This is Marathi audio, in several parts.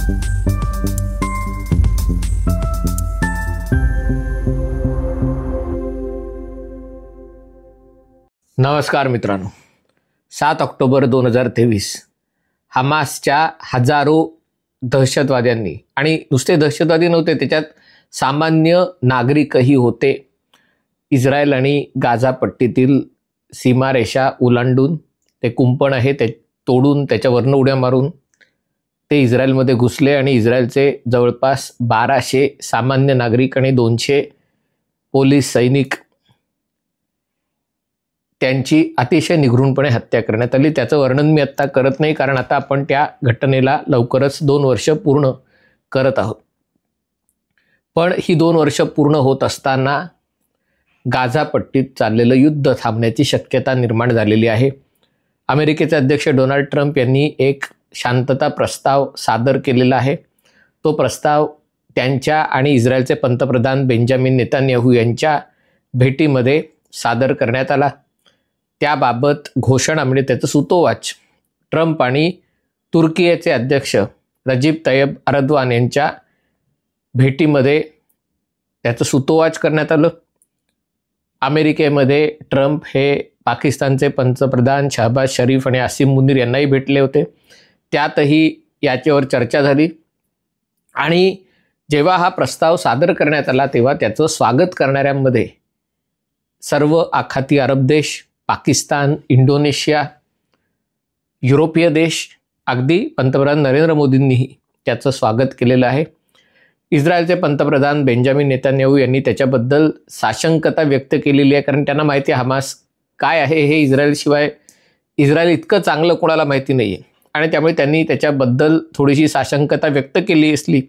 नमस्कार मित्रांनो, 7 ऑक्टोबर 2023 हमासच्या हजारो दहशतवाद्यांनी, आणि नुसते दहशतवादी नव्हते, त्याच्यात सामान्य नागरिकही होते, इस्रायल आणि गाझा पट्टीतील सीमारेषा ओलांडून ते कुंपण आहे ते तोडून त्याच्यावरनं उड्या मारून ते इस्रायलमध्ये घुसले आणि इस्रायलचे जवळपास 1200 सामान्य नागरिक आणि 200 पोलीस सैनिक त्यांची अतिशय निघृणपणे हत्या करण्यात आली। त्याचं वर्णन मी आत्ता करत नाही, कारण आता आपण त्या घटनेला लवकरच 2 वर्ष पूर्ण करत आहोत। पण ही 2 वर्ष पूर्ण होत असताना गाझा पट्टीत चाललेलं युद्ध थांबण्याची शक्यता निर्माण झालेली आहे। अमेरिकेचे अध्यक्ष डोनाल्ड ट्रम्प यांनी एक शांतता प्रस्ताव सादर केलेला आहे। तो प्रस्ताव त्यांच्या आणि इस्रायलचे पंतप्रधान बेंजामिन नेतान्याहू यांच्या भेटीमध्ये सादर करण्यात आला। त्याबाबत घोषणा म्हणजे त्याचं सुतोवाच ट्रम्प आणि तुर्कीचे अध्यक्ष रजीब तय्यब अर्दवान यांच्या भेटीमध्ये त्याचं सुतोवाच करण्यात आलं। अमेरिकेमध्ये ट्रम्प हे पाकिस्तानचे पंतप्रधान शहबाज शरीफ आणि आसिम मुनीर यांनाही भेटले होते, त्यातही याच्यावर चर्चा झाली। आणि जेव्हा हा प्रस्ताव सादर करण्यात आला तेव्हा त्याचं स्वागत करणाऱ्यांमध्ये सर्व आखाती अरब देश, पाकिस्तान, इंडोनेशिया, युरोपीय देश, अगदी पंतप्रधान नरेंद्र मोदींनीही त्याचं स्वागत केलेलं आहे। इस्रायलचे पंतप्रधान बेंजामिन नेतान्याहू यांनी त्याच्याबद्दल साशंकता व्यक्त केलेली आहे, कारण त्यांना माहिती आहे हमास काय आहे हे इस्रायल इतकं चांगलं कोणाला माहिती नाही आहे, आणि त्यामुळे त्यांनी त्याच्याबद्दल थोडीशी साशंकता व्यक्त केली असली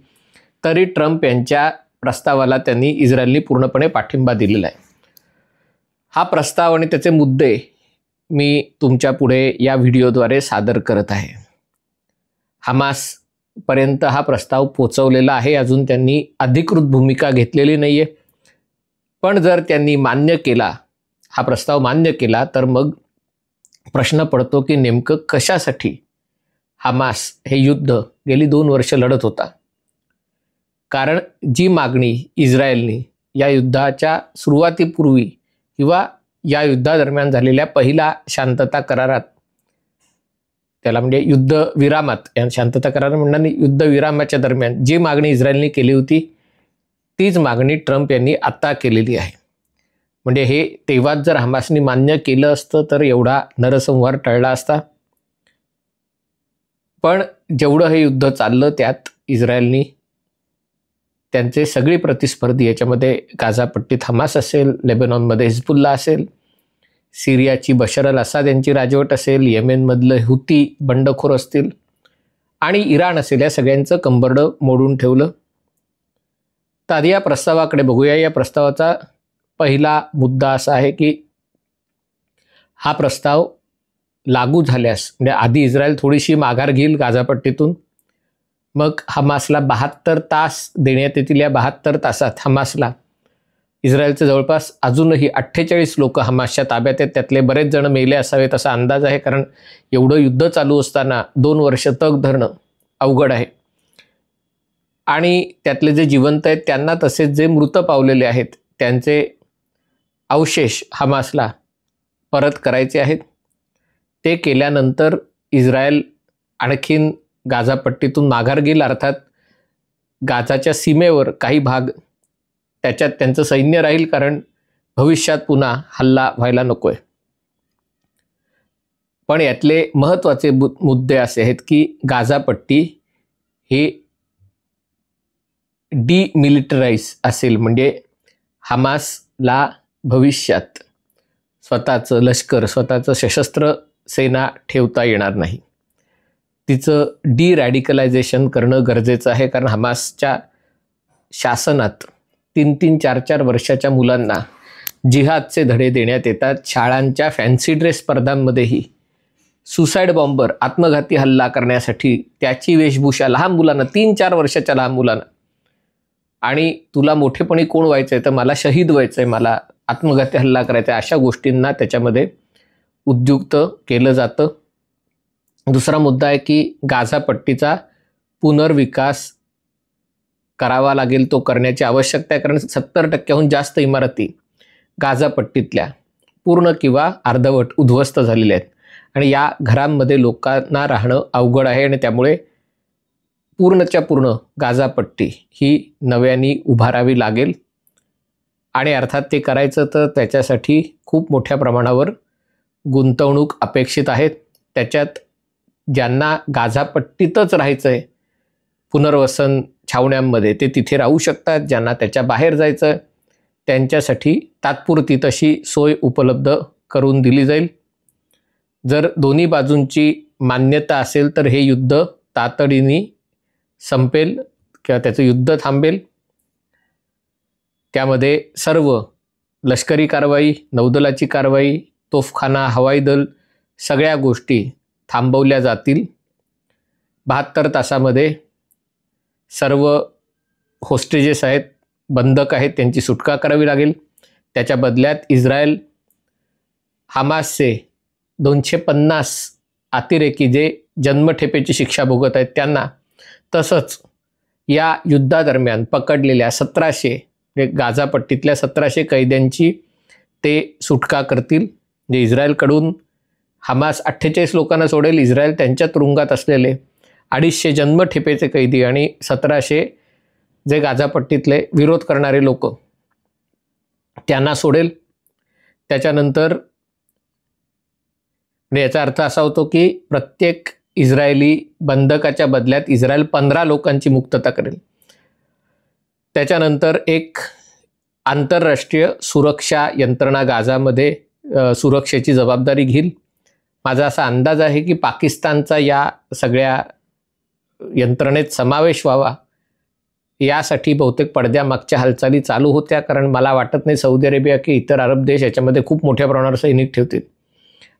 तरी ट्रम्प यांच्या प्रस्तावाला त्यांनी इस्रायलनी पूर्णपणे पाठिंबा दिलेला आहे। हा प्रस्ताव आणि त्याचे मुद्दे मी तुमच्या पुढे या व्हिडिओद्वारे सादर करत आहे। हमासपर्यंत हा प्रस्ताव पोचवलेला आहे, अजून त्यांनी अधिकृत भूमिका घेतलेली नाही आहे, पण जर त्यांनी मान्य केला, हा प्रस्ताव मान्य केला, तर मग प्रश्न पडतो की नेमकं कशासाठी हमास हे युद्ध गेली 2 वर्ष लढत होता। कारण जी मागणी इस्रायलने या युद्धाच्या सुरुवातीपूर्वी किंवा या युद्धादरम्यान झालेल्या पहिला शांतता करारात, त्याला म्हणजे युद्धविरामात, या शांतता करार म्हणणार नाही, युद्धविरामाच्या दरम्यान जी मागणी इस्रायलने केली होती तीच मागणी ट्रम्प यांनी आता केलेली आहे। म्हणजे हे तेव्हाच जर हमासने मान्य केलं असतं तर एवढा नरसंहार टळला असता। पण जेवढं हे युद्ध चाललं त्यात इस्रायलनी त्यांचे सगळे प्रतिस्पर्धी, याच्यामध्ये गाझा पट्टीत हमास असेल, लेबनॉनमध्ये हिजबुल्ला असेल, सिरियाची बशर अल असाद यांची राजवट असेल, येमेनमधलं हुती बंडखोर असतील आणि इराण असेल, या सगळ्यांचं कंबरडं मोडून ठेवलं। तर आधी या प्रस्तावाकडे बघूया। या प्रस्तावाचा पहिला मुद्दा असा आहे की हा प्रस्ताव लागू झाल्यास, म्हणजे आधी इस्रायल थोडीशी माघार घेईल गाझा पट्टीतून, मग हमासला 72 तास देण्यात येतील। या 72 तासात हमासला इस्रायलचे जवळपास अजूनही 48 लोक हमासच्या ताब्यात आहेत, त्यातले बरेच जण मेले असावेत असा अंदाज आहे, कारण एवढं युद्ध चालू असताना 2 वर्ष तग धरणं अवघड आहे। आणि त्यातले जे जिवंत आहेत त्यांना, तसेच जे मृत पावलेले आहेत त्यांचे अवशेष हमासला परत करायचे आहेत। ते केल्यानंतर इस्रायल आणखीन गाझा पट्टीतून माघार घेईल, अर्थात गाझाच्या सीमेवर काही भाग त्याच्यात त्यांचं सैन्य राहील, कारण भविष्यात पुन्हा हल्ला व्हायला नकोय। पण यातले महत्त्वाचे मुद्दे असे आहेत की गाझा पट्टी हे डिमिलिटराइज असेल, म्हणजे हमासला भविष्यात स्वतःचं लष्कर, स्वतःचं सशस्त्र सेना ठेवता येणार नाही। तिचं डिरॅडिकलायझेशन करणं गरजेचं आहे, कारण हमासच्या शासनात 3-3, 4-4 वर्षाच्या मुलांना जिहादचे धडे देण्यात येतात। शाळांच्या फॅन्सी ड्रेस स्पर्धांमध्येही सुसाईड बॉम्बर, आत्मघाती हल्ला करण्यासाठी त्याची वेशभूषा लहान मुलांना, 3-4 वर्षाच्या लहान मुलांना, आणि तुला मोठेपणी कोण व्हायचं आहे, तर मला शहीद व्हायचं आहे, मला आत्मघाती हल्ला करायचा आहे, अशा गोष्टींना त्याच्यामध्ये उद्युक्त केलं जातं। दुसरा मुद्दा आहे की गाझा पट्टीचा पुनर्विकास करावा लागेल, तो करण्याची आवश्यकता आहे. कारण 70% जास्त इमारती गाझापट्टीतल्या पूर्ण किंवा अर्धवट उद्ध्वस्त झालेल्या आहेत आणि या घरांमध्ये लोकांना राहणं अवघड आहे आणि त्यामुळे पूर्णच्या पूर्ण गाझापट्टी ही नव्याने उभारावी लागेल. आणि अर्थात ते करायचं तर त्याच्यासाठी खूप मोठ्या प्रमाणावर गुंतवणूक अपेक्षित आहेत. त्याच्यात ज्यांना गाझापट्टीतच राहायचं आहे पुनर्वसन छावण्यांमध्ये ते तिथे राहू शकतात. ज्यांना त्याच्या बाहेर जायचं आहे त्यांच्यासाठी तात्पुरती तशी सोय उपलब्ध करून दिली जाईल. जर दोन्ही बाजूंची मान्यता असेल तर हे युद्ध तातडीने संपेल किंवा त्याचं युद्ध थांबेल. त्यामध्ये सर्व लष्करी कारवाई, नौदलाची कारवाई, तोफखाना, हवाई दल सगळ्या गोष्टी थांबवल्या जातील. 72 तासामध्ये सर्व होस्टेजेस आहेत, बंधक आहेत, त्यांची सुटका करावी लागेल. त्याच्या बदल्यात इस्रायल हमासचे 250 अतिरेकी जे जन्मठेपेची शिक्षा भोगत आहेत त्यांना, तसंच या युद्धादरम्यान पकडलेल्या 1700 गाझापट्टीतल्या 1700 कैद्यांची ते सुटका करतील. जे इस्रायलकडून हमास 48 लोकांना सोडेल. इस्रायल त्यांच्या तुरुंगात असलेले 250 जन्मठेपेचे कैदी आणि 1700 जे गाझापट्टीतले विरोध करणारे लोक त्यांना सोडेल. त्याच्यानंतर याचा अर्थ असा होतो की प्रत्येक इस्रायली बंधकाच्या बदल्यात इस्रायल 15 लोकांची मुक्तता करेल. त्याच्यानंतर एक आंतरराष्ट्रीय सुरक्षा यंत्रणा गाझामध्ये सुरक्षेची जबाबदारी घेईल. माझा असा अंदाज आहे की पाकिस्तानचा या सगळ्या यंत्रणेत समावेश व्हावा यासाठी बहुतेक पडद्यामागच्या हालचाली चालू होत्या. कारण मला वाटत नाही सौदी अरेबिया की इतर अरब देश याच्यामध्ये खूप मोठ्या प्रमाणावर सैनिक ठेवतील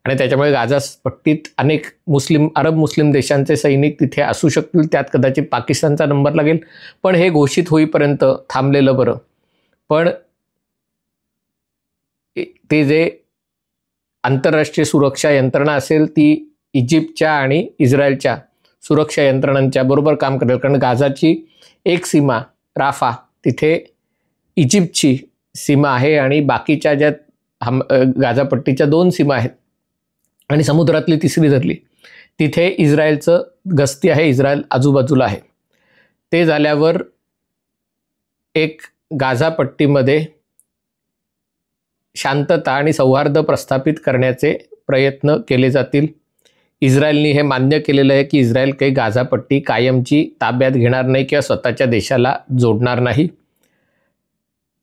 आणि त्याच्यामुळे गाझापट्टीत अनेक अरब मुस्लिम देशांचे सैनिक तिथे असू शकतील. त्यात कदाचित पाकिस्तानचा नंबर लागेल. पण हे घोषित होईपर्यंत थांबलेलं बरं. पण ते जे आंतरराष्ट्रीय सुरक्षा यंत्रणा असेल ती इजिप्तच्या आणि इस्रायलच्या सुरक्षा यंत्रणांच्या बरोबर काम करेल. कारण गाझाची एक सीमा राफा तिथे इजिप्तची सीमा आहे आणि बाकीच्या ज्या गाझापट्टीच्या 2 सीमा आहेत आणि समुद्रातली तिसरी धरली तिथे इस्रायलचं गस्ती आहे. इस्रायल आजूबाजूला आहे. ते झाल्यावर एक गाझापट्टीमध्ये शांतता आणि सौहार्द प्रस्थापित करण्याचे प्रयत्न केले जातील. इस्रायलने हे मान्य केलेलं आहे की इस्रायल काही गाझापट्टी कायमची ताब्यात घेणार नाही किंवा स्वतःच्या देशाला जोडणार नाही.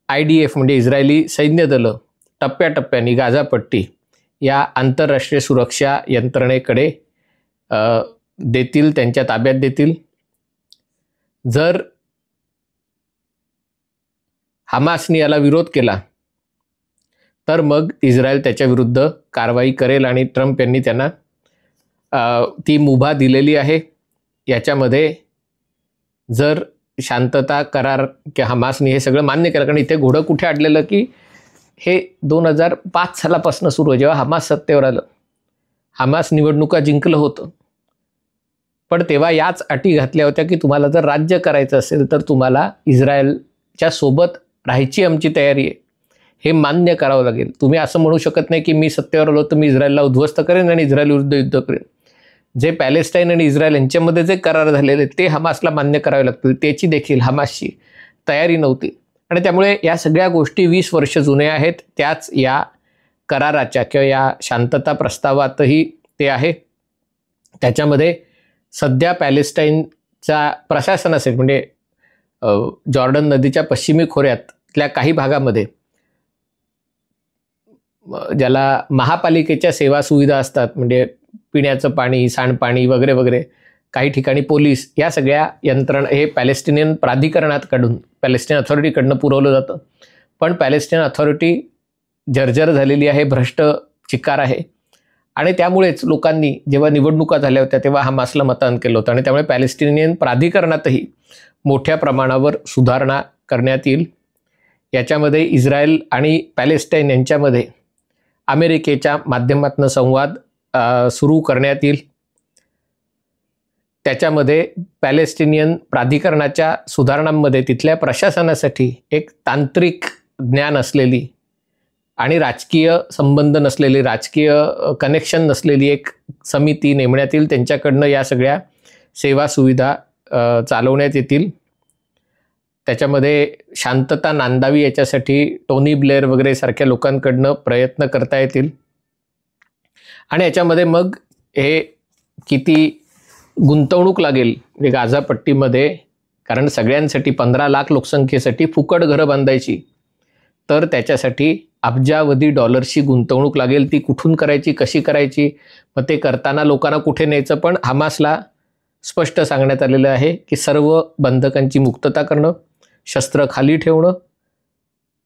IDF म्हणजे इस्रायली सैन्य दलं टप्प्याटप्प्याने गाझापट्टी या आंतरराष्ट्रीय सुरक्षा यंत्रणेकडे देतील, त्यांच्या ताब्यात देतील. जर हमासने याला विरोध केला तर मग इस्रायल त्याच्या विरुद्ध कारवाई करेल आणि ट्रम्प यांनी त्यांना ती मुभा दिलेली आहे. याच्यामध्ये जर शांतता करार की हमासने हे सगळं मान्य केलं. कारण इथे घोडं कुठे अडलेलं की हे 2005 सालापासून सुरू आहे. जेव्हा हमास सत्तेवर आलं, हमास निवडणुका जिंकलं होतं, पण तेव्हा याच अटी घातल्या होत्या की तुम्हाला जर राज्य करायचं असेल तर तुम्हाला इस्रायलच्या सोबत राहायची आमची तयारी आहे हे मान्य करावं लागेल. तुम्ही असं म्हणू शकत नाही की मी सत्तेवर आलो तर मी इस्रायलला उद्ध्वस्त करेन आणि इस्रायल विरुद्ध युद्ध करेन. जे पॅलेस्टाईन आणि इस्रायल यांच्यामध्ये जे करार झालेले ते हमासला मान्य करावे लागतील. त्याची देखील हमासची तयारी नव्हती आणि त्यामुळे या सगळ्या गोष्टी 20 वर्ष जुन्या आहेत. त्याच या कराराच्या किंवा या शांतता प्रस्तावातही ते आहे. त्याच्यामध्ये सध्या पॅलेस्टाईनचा प्रशासन असेल म्हणजे जॉर्डन नदीच्या पश्चिमी खोऱ्यातल्या काही भागामध्ये ज्याला महापालिकेच्या सेवा सुविधा असतात म्हणजे पिण्याचं पाणी, सांडपाणी वगैरे वगैरे, काही ठिकाणी पोलीस, या सगळ्या यंत्रणा हे पॅलेस्टिनियन प्राधिकरणाकडून पॅलेस्टाईन अथॉरिटीकडनं पुरवलं जातं. पण पॅलेस्टाईन अथॉरिटी जर्जर झालेली आहे, भ्रष्ट चिकार आहे आणि त्यामुळेच लोकांनी जेव्हा निवडणुका झाल्या होत्या तेव्हा हमासला मतदान केलं होतं आणि त्यामुळे पॅलेस्टिनियन प्राधिकरणातही मोठ्या प्रमाणावर सुधारणा करण्यात येईल. याच्यामध्ये इस्रायल आणि पॅलेस्टाईन यांच्यामध्ये अमेरिकेच्या माध्यमातून संवाद सुरू करण्यात येईल. त्याच्यामध्ये पॅलेस्टिनियन प्राधिकरणाच्या सुधारणांमध्ये तिथल्या प्रशासनासाठी एक तांत्रिक ज्ञान असलेली आणि राजकीय संबंध नसलेली, राजकीय कनेक्शन नसलेली एक समिती नेमण्यात येईल. त्यांच्याकडनं या सगळ्या सेवा सुविधा चालवण्यात येतील. त्याच्यामध्ये शांतता नांदावी याच्यासाठी टोनी ब्लेअर वगैरे सारख्या लोकांकडनं प्रयत्न करता येतील. आणि याच्यामध्ये मग हे किती गुंतवणूक लागेल म्हणजे गाझा पट्टीमध्ये, कारण सगळ्यांसाठी 15 लाख लोकसंख्येसाठी फुकट घरं बांधायची, तर त्याच्यासाठी अब्जावधी डॉलर्सची गुंतवणूक लागेल. ती कुठून करायची, कशी करायची, मग ते करताना लोकांना कुठे न्यायचं. पण हमासला स्पष्ट सांगण्यात आलेलं आहे की सर्व बंधकांची मुक्तता करणं, शस्त्र खाली ठेवणं,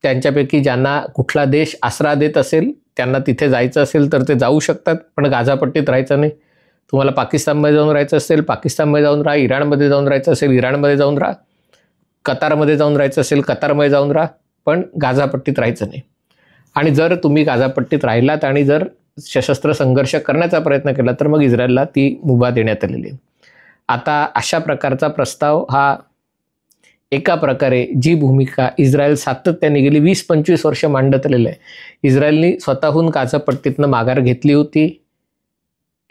त्यांच्यापैकी ज्यांना कुठला देश आसरा देत असेल त्यांना तिथे जायचं असेल तर ते जाऊ शकतात, पण गाझापट्टीत राहायचं नाही. तुम्हाला पाकिस्तानमध्ये जाऊन राहायचं असेल पाकिस्तानमध्ये जाऊन राहा, इराणमध्ये जाऊन राहायचं असेल इराणमध्ये जाऊन राहा, कतारमध्ये जाऊन राहायचं असेल कतारमध्ये जाऊन राहा, पण गाझापट्टीत राहायचं नाही. आणि जर तुम्ही गाझापट्टीत राहिलात आणि जर सशस्त्र संघर्ष करण्याचा प्रयत्न केला तर मग इस्रायलला ती मुभा देण्यात आलेली आहे. आता अशा प्रकारचा प्रस्ताव हा एका प्रकारे जी भूमिका इस्रायल सातत्याने गेली 20-25 वर्ष मांडत आलेलं आहे. इस्रायलने स्वतःहून गाझापट्टीतनं माघार घेतली होती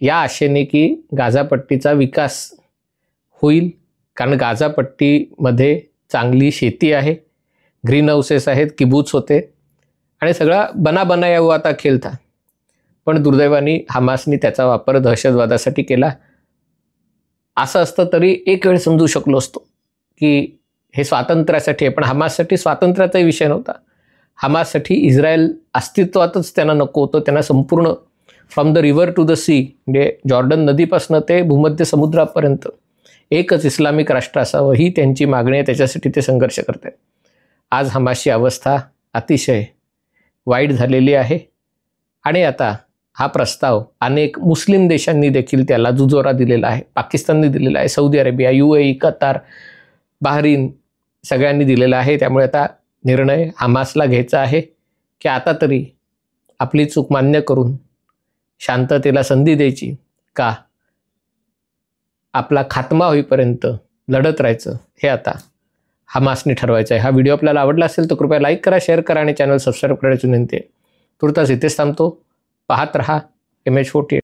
या आशेने की गाझापट्टीचा विकास होईल, कारण गाझापट्टीमध्ये चांगली शेती आहे, ग्रीन हाऊसेस आहेत, किबूच होते आणि सगळा बनाया हुआ आता खेळ था. पण दुर्दैवाने हमासनी त्याचा वापर दहशतवादासाठी केला. असं असतं तरी एक वेळ समजू शकलो असतो की हे स्वातंत्र्यासाठी आहे, पण हमाससाठी स्वातंत्र्याचाही विषय नव्हता. हमाससाठी इस्रायल अस्तित्वातच त्यांना नको होतं. त्यांना संपूर्ण from the river to the sea, म्हणजे जॉर्डन नदीपासून ते भूमध्य समुद्रापर्यंत एकच इस्लामिक राष्ट्र असावं ही त्यांची मागणी आहे. त्याच्यासाठी ते संघर्ष करत आहेत. आज हमासची अवस्था अतिशय वाईट झालेली आहे आणि आता हा प्रस्ताव अनेक मुस्लिम देशांनी देखील त्याला दुजोरा दिलेला आहे. पाकिस्तानने दिलेला आहे, Saudi Arabia, UAE, Qatar, Bahrain सगळ्यांनी दिलेला आहे. त्यामुळे आता निर्णय हमासला घ्यायचा आहे की आता तरी आपली चूक मान्य करून शांततेला संधी द्यायची का आपला खात्मा होईपर्यंत लढत राहायचं, हे आता हमासने ठरवायचं आहे. हा व्हिडिओ आपल्याला आवडला असेल तर कृपया लाईक करा, शेअर करा आणि चॅनल सबस्क्राईब करायची विनंती आहे. तुर्तास इथेच थांबतो. पाहत रहा MH48.